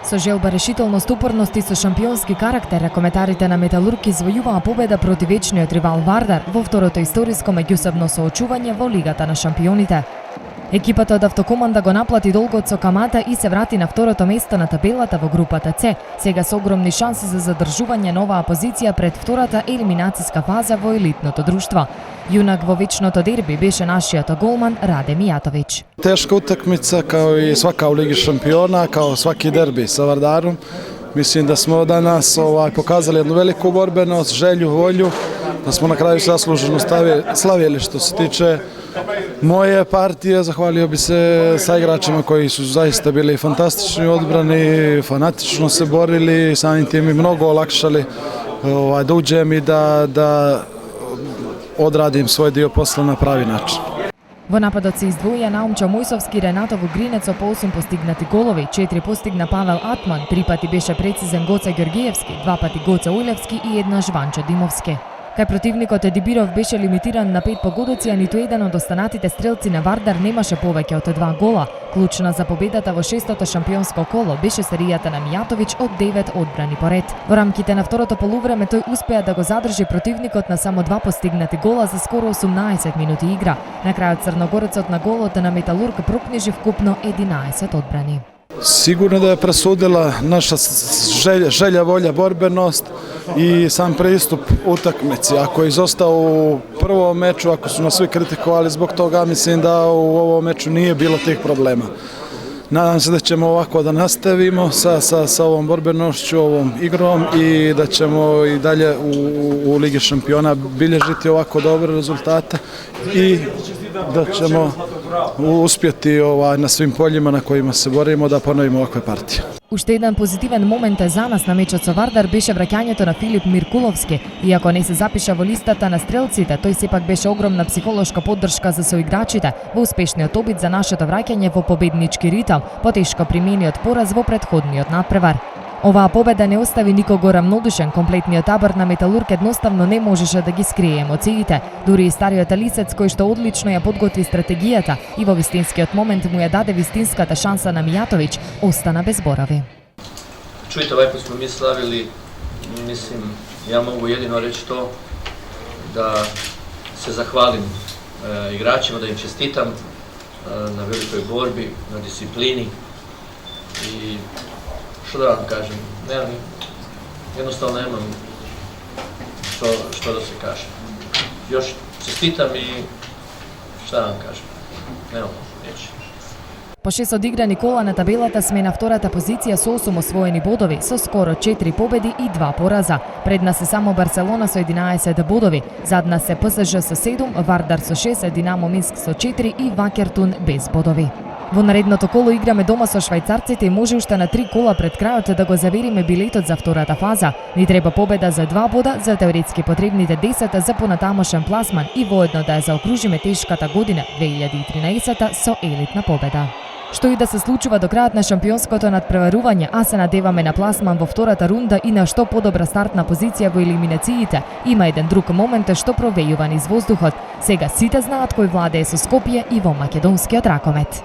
Со желба, решителност, упорност и со шампионски карактер, ракометарите на Металург извојуваа победа против вечниот ривал Вардар во второто историско меѓусебно соочување во Лигата на шампионите. Екипата од Автокоманда го наплати долгот со камата и се врати на второто место на табелата во групата С, сега со огромни шанси за задржување на оваа позиција пред втората елиминацијска фаза во елитното друштво. Јунак во вечното дерби беше нашиот голман Раде Mijatović. Teška utakmica kao i svaka u Ligi šampiona, kao svaki derbi sa Vardarom. Mislim da smo danas pokazali jednu veliku borbenost, želju, volju, da smo na kraju zasluženo slavili. Što se tiče moje partije, zahvalio bi se sa igračima koji su zaista bili fantastični u odbrani, fanatično se borili, samim tim i mnogo olakšali da uđem i da odradim svoj dio posla na pravi način. Во нападот се издвоја Наумчо Мојсовски, Ренато Вугринец по 8 постигнати голови, 4 постигна Павел Атман, 3 пати беше прецизен Гоца Георгиевски, 2 пати Гоца Уилевски и еднаш Ванчо Димовски. Кај противникот Едибиров беше лимитиран на 5 погодоци, а ниту еден од останатите стрелци на Вардар немаше повеќе од 2 гола. Клучна за победата во шестото шампионско коло беше серијата на Mijatović од 9 одбрани поред. Во рамките на второто полувреме тој успеа да го задржи противникот на само 2 постигнати гола за скоро 18 минути игра. На крајот црногорецот на голот на Металург прокнижи вкупно 11 одбрани. Sigurno da je presudila naša želja, volja, borbenost i sam pristup utakmici. Ako je izostao u prvom meču, ako su nas svi kritikovali zbog toga, mislim da u ovom meču nije bilo tih problema. Nadam se da ćemo ovako da nastavimo sa ovom borbenošću, ovom igrom i da ćemo i dalje u Ligi šampiona bilježiti ovako dobre rezultate i da ćemo uspjeti na svim poljima na kojima se borimo da ponovimo ovakve partije. Уште еден позитивен момент за нас на мечот со Вардар беше враќањето на Филип Миркуловски. Иако не се запиша во листата на стрелците, тој сепак беше огромна психолошка поддршка за соиграчите во успешниот обид за нашето враќање во победнички ритам, потешко примениот пораз во претходниот надпревар. Оваа победа не остави никого рамнодушен, комплетниот табор на Металург едноставно не можеше да ги скрие емоциите. Дури и стариот Алисец, кој што одлично ја подготви стратегијата и во вистинскиот момент му ја даде вистинската шанса на Mijatović, остана без зборови. Čujte, ovaj put smo mi slavili, mislim, ja mogu jedino reći to da se zahvalim igračima, da im čestitam na velikoj borbi, na disciplini i što da vam kažem, jednostavno nemam što da se kaže. Još čestitam i šta da vam kažem, nemam riječi. По 6 одиграни кола на табелата сме на втората позиција со 8 освоени бодови, со скоро 4 победи и 2 пораза. Пред нас е само Барселона со 11 бодови, зад нас е ПСЖ со 7, Вардар со 6, Динамо Минск со 4 и Вакертун без бодови. Во наредното коло играме дома со швајцарците и може уште на 3 кола пред крајот да го завериме билетот за втората фаза. Ни треба победа за 2 бода за теоретски потребните 10 за понатамошен пласман и воедно да ја заокружиме тешката година 2013 со елитна победа. Што и да се случува до крајот на шампионското надпреварување, а се надеваме на пласман во втората рунда и на што подобра стартна позиција во елиминациите, има еден друг момент што провејува низ воздухот. Сега сите знаат кој владее со Скопје и во македонскиот ракомет.